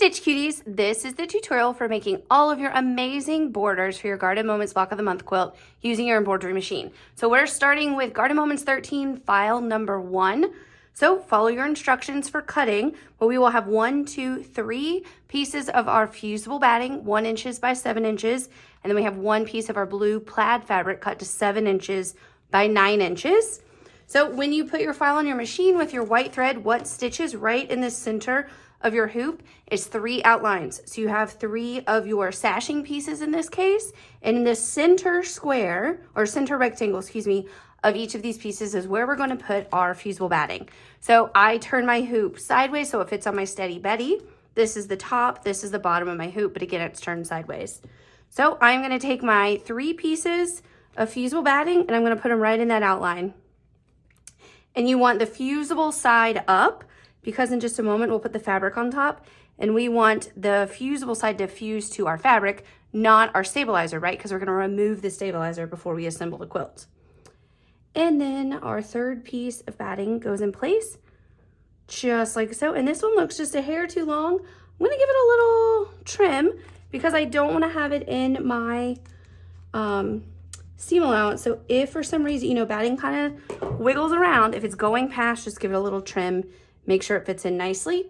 Stitch Cuties, this is the tutorial for making all of your amazing borders for your Garden Moments Block of the Month quilt using your embroidery machine. So we're starting with Garden Moments 13, file number 1. So follow your instructions for cutting, but we will have 1, 2, 3 pieces of our fusible batting, 1 inches by 7 inches, and then we have 1 piece of our blue plaid fabric cut to 7 inches by 9 inches. So when you put your file on your machine with your white thread, what stitches right in the center of your hoop is 3 outlines. So you have 3 of your sashing pieces in this case, and in the center square, or center rectangle, excuse me, of each of these pieces is where we're going to put our fusible batting. So I turn my hoop sideways so it fits on my Steady Betty. This is the top, this is the bottom of my hoop, but again, it's turned sideways. So I'm going to take my 3 pieces of fusible batting and I'm going to put them right in that outline. And you want the fusible side up, because in just a moment we'll put the fabric on top, and we want the fusible side to fuse to our fabric, not our stabilizer, right? Because we're going to remove the stabilizer before we assemble the quilt. And then our 3rd piece of batting goes in place, just like so. And this one looks just a hair too long. I'm going to give it a little trim because I don't want to have it in my seam allowance. So if for some reason, you know, batting kind of wiggles around, if it's going past, just give it a little trim. Make sure it fits in nicely.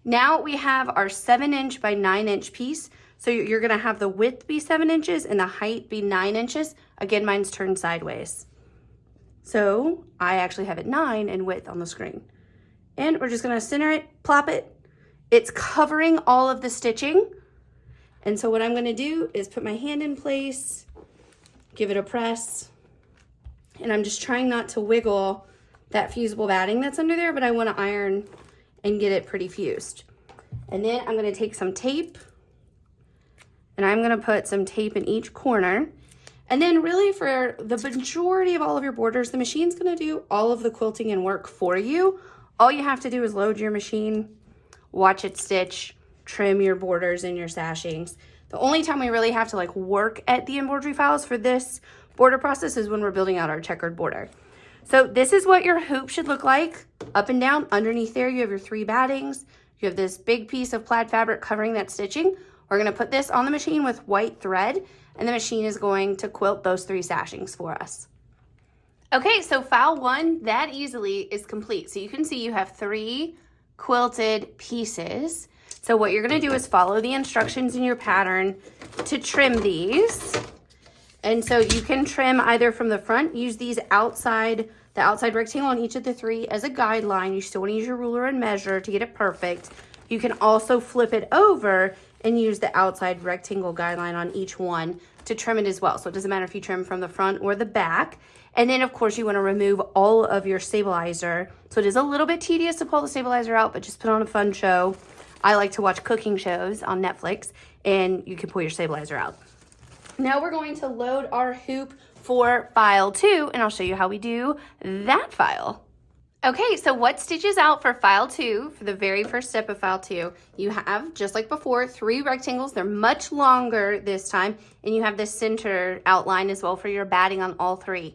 Now we have our 7 inch by 9 inch piece. So you're gonna have the width be 7 inches and the height be 9 inches. Again, mine's turned sideways. So I actually have it 9 in width on the screen. And we're just gonna center it, plop it. It's covering all of the stitching. And so what I'm gonna do is put my hand in place, give it a press, and I'm just trying not to wiggle that fusible batting that's under there, but I want to iron and get it pretty fused. And then I'm going to take some tape and I'm going to put some tape in each corner. And then really for the majority of all of your borders, the machine's going to do all of the quilting and work for you. All you have to do is load your machine, watch it stitch, trim your borders and your sashings. The only time we really have to like work at the embroidery files for this border process is when we're building out our checkered border. So this is what your hoop should look like, up and down. Underneath there, you have your 3 battings. You have this big piece of plaid fabric covering that stitching. We're gonna put this on the machine with white thread, and the machine is going to quilt those 3 sashings for us. Okay, so file 1, that easily is complete. So you can see you have 3 quilted pieces. So what you're gonna do is follow the instructions in your pattern to trim these. And so you can trim either from the front, use these the outside rectangle on each of the 3 as a guideline. You still want to use your ruler and measure to get it perfect. You can also flip it over and use the outside rectangle guideline on each one to trim it as well. So it doesn't matter if you trim from the front or the back. And then of course you want to remove all of your stabilizer. So it is a little bit tedious to pull the stabilizer out, but just put on a fun show. I like to watch cooking shows on Netflix and you can pull your stabilizer out. Now we're going to load our hoop for file 2, and I'll show you how we do that file. Okay, so what stitches out for file 2, for the very first step of file 2, you have, just like before, 3 rectangles. They're much longer this time, and you have the center outline as well for your batting on all 3.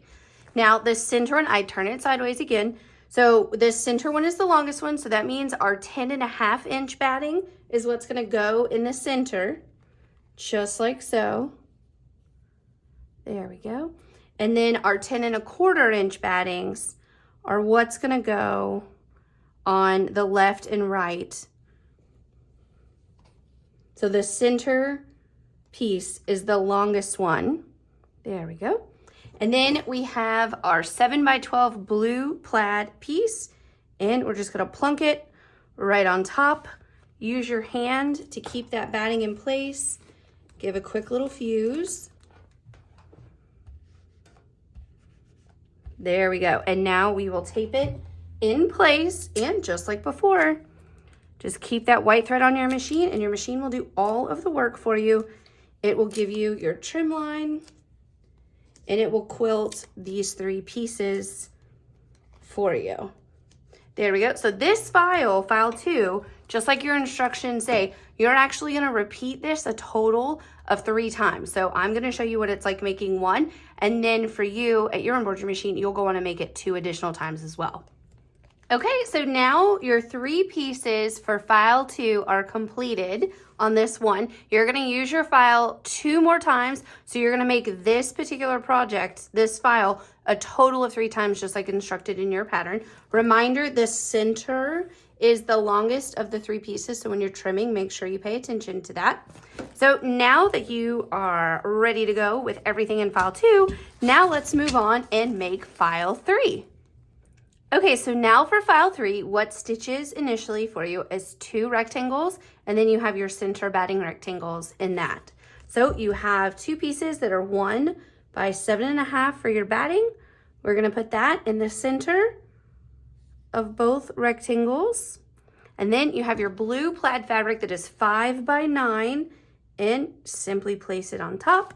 Now, the center one, I turn it sideways again. So the center one is the longest one, so that means our 10.5 inch batting is what's gonna go in the center, just like so. There we go. And then our 10.25 inch battings are what's gonna go on the left and right. So the center piece is the longest one. There we go. And then we have our 7x12 blue plaid piece, and we're just gonna plunk it right on top. Use your hand to keep that batting in place. Give a quick little fuse. There we go. And now we will tape it in place, and just like before, just keep that white thread on your machine and your machine will do all of the work for you. It will give you your trim line and it will quilt these 3 pieces for you. There we go. So this file, file 2, just like your instructions say, you're actually going to repeat this a total of 3 times. So I'm going to show you what it's like making 1, and then for you at your embroidery machine, you'll go on and make it 2 additional times as well. Okay, so now your 3 pieces for file 2 are completed on this one. You're gonna use your file 2 more times, so you're gonna make this particular project, this file, a total of 3 times, just like instructed in your pattern. Reminder, the center is the longest of the 3 pieces, so when you're trimming, make sure you pay attention to that. So now that you are ready to go with everything in file 2, now let's move on and make file 3. Okay, so now for file 3, what stitches initially for you is 2 rectangles, and then you have your center batting rectangles in that. So you have 2 pieces that are 1 by 7.5 for your batting. We're gonna put that in the center of both rectangles. And then you have your blue plaid fabric that is 5 by 9, and simply place it on top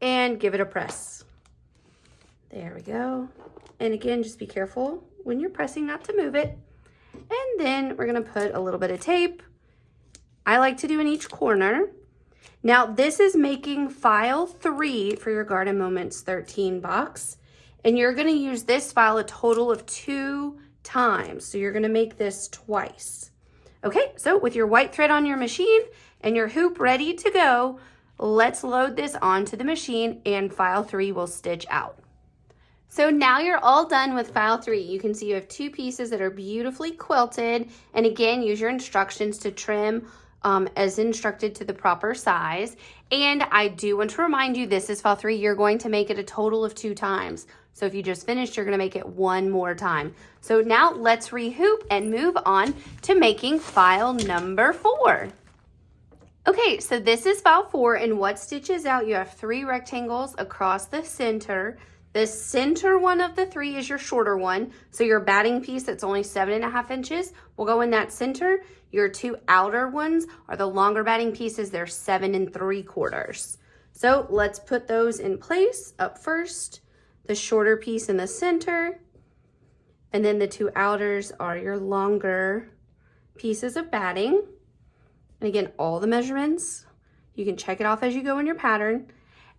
and give it a press. There we go. And again, just be careful when you're pressing not to move it. And then we're gonna put a little bit of tape. I like to do in each corner. Now this is making file 3 for your Garden Moments 13 box. And you're gonna use this file a total of 2 times. So you're gonna make this twice. Okay, so with your white thread on your machine and your hoop ready to go, let's load this onto the machine and file 3 will stitch out. So now you're all done with file 3. You can see you have 2 pieces that are beautifully quilted. And again, use your instructions to trim as instructed to the proper size. And I do want to remind you, this is file 3. You're going to make it a total of 2 times. So if you just finished, you're going to make it 1 more time. So now let's rehoop and move on to making file number 4. Okay, so this is file 4, and what stitches out, you have 3 rectangles across the center. The center one of the 3 is your shorter one. So your batting piece that's only 7.5 inches will go in that center. Your 2 outer ones are the longer batting pieces. They're 7 3/4. So let's put those in place. Up first, the shorter piece in the center. And then the 2 outers are your longer pieces of batting. And again, all the measurements, you can check it off as you go in your pattern.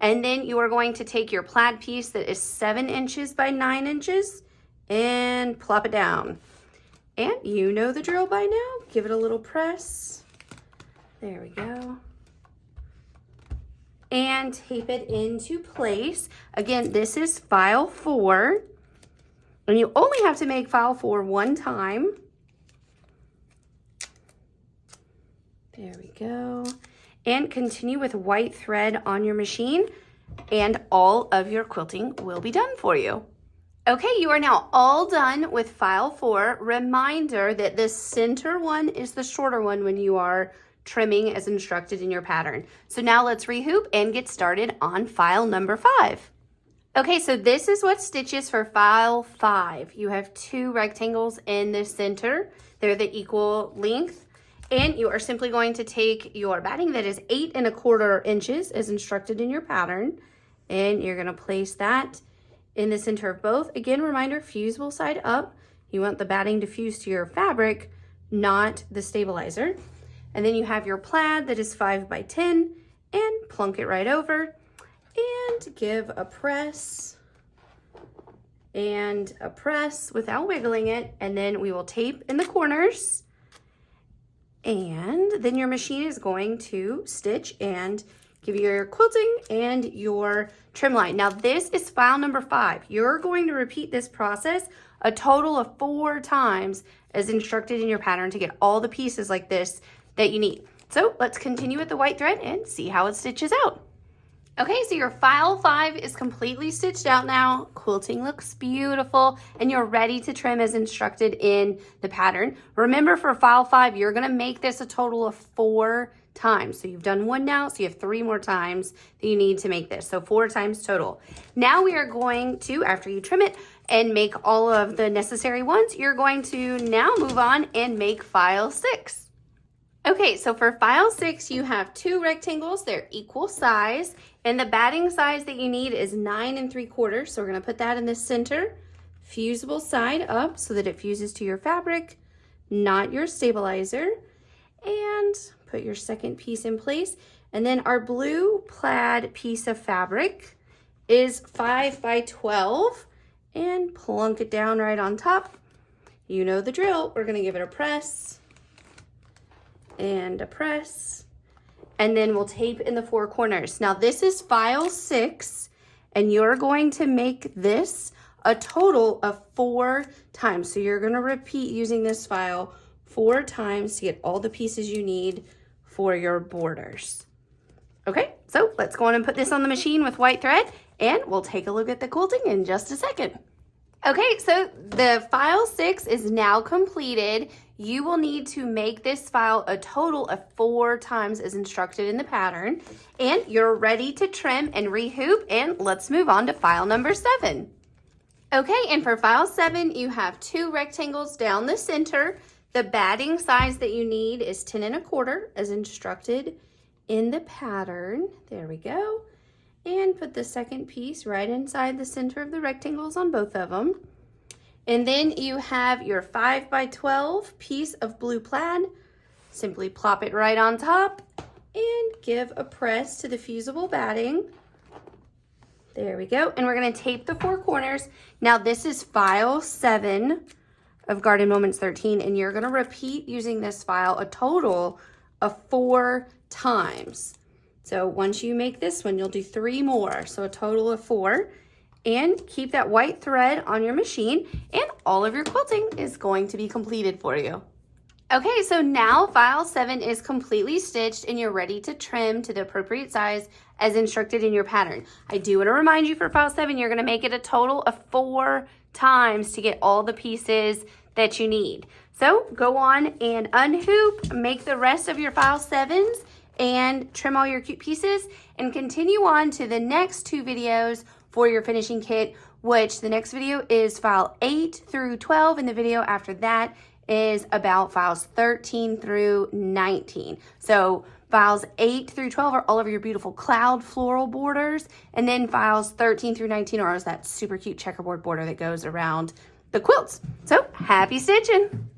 And then you are going to take your plaid piece that is 7 inches by 9 inches and plop it down. And you know the drill by now. Give it a little press. There we go. And tape it into place. Again, this is file 4. And you only have to make file 4 1 time. There we go. And continue with white thread on your machine, and all of your quilting will be done for you. Okay, you are now all done with file 4. Reminder that the center one is the shorter one when you are trimming as instructed in your pattern. So now let's rehoop and get started on file number 5. Okay, so this is what stitches for file 5. You have 2 rectangles in the center. They're the equal length. And you are simply going to take your batting that is 8 1/4 inches as instructed in your pattern. And you're gonna place that in the center of both. Again, reminder, fusible side up. You want the batting to fuse to your fabric, not the stabilizer. And then you have your plaid that is 5 by 10 and plunk it right over and give a press and a press without wiggling it. And then we will tape in the corners. And then your machine is going to stitch and give you your quilting and your trim line. Now this is file number 5. You're going to repeat this process a total of 4 times as instructed in your pattern to get all the pieces like this that you need. So let's continue with the white thread and see how it stitches out. Okay, so your file 5 is completely stitched out now. Quilting looks beautiful, and you're ready to trim as instructed in the pattern. Remember, for file 5, you're gonna make this a total of 4 times. So you've done 1 now, so you have 3 more times that you need to make this. So 4 times total. Now we are going to, after you trim it and make all of the necessary ones, you're going to now move on and make file 6. Okay, so for file 6, you have 2 rectangles. They're equal size, and the batting size that you need is 9 3/4. So we're gonna put that in the center, fusible side up so that it fuses to your fabric, not your stabilizer. And put your second piece in place. And then our blue plaid piece of fabric is 5 by 12, and plunk it down right on top. You know the drill. We're gonna give it a press and a press, and then we'll tape in the 4 corners. Now this is file 6, and you're going to make this a total of 4 times. So you're gonna repeat using this file 4 times to get all the pieces you need for your borders. Okay, so let's go on and put this on the machine with white thread, and we'll take a look at the quilting in just a second. Okay, so the file 6 is now completed. You will need to make this file a total of 4 times as instructed in the pattern, and you're ready to trim and rehoop, and let's move on to file number 7. Okay, and for file 7, you have 2 rectangles down the center. The batting size that you need is 10 1/4 as instructed in the pattern. There we go. And put the second piece right inside the center of the rectangles on both of them. And then you have your 5 by 12 piece of blue plaid. Simply plop it right on top and give a press to the fusible batting. There we go. And we're going to tape the 4 corners. Now this is file 7 of Garden Moments 13, and you're going to repeat using this file a total of 4 times. So once you make this one, you'll do 3 more, so a total of 4. And keep that white thread on your machine, and all of your quilting is going to be completed for you. Okay, so now file 7 is completely stitched, and you're ready to trim to the appropriate size as instructed in your pattern. I do want to remind you for file 7, you're going to make it a total of 4 times to get all the pieces that you need. So go on and unhoop, make the rest of your file 7s, and trim all your cute pieces, and continue on to the next 2 videos for your finishing kit, which the next video is file 8 through 12, and the video after that is about files 13 through 19. So files 8 through 12 are all of your beautiful cloud floral borders, and then files 13 through 19 are that super cute checkerboard border that goes around the quilts. So happy stitching!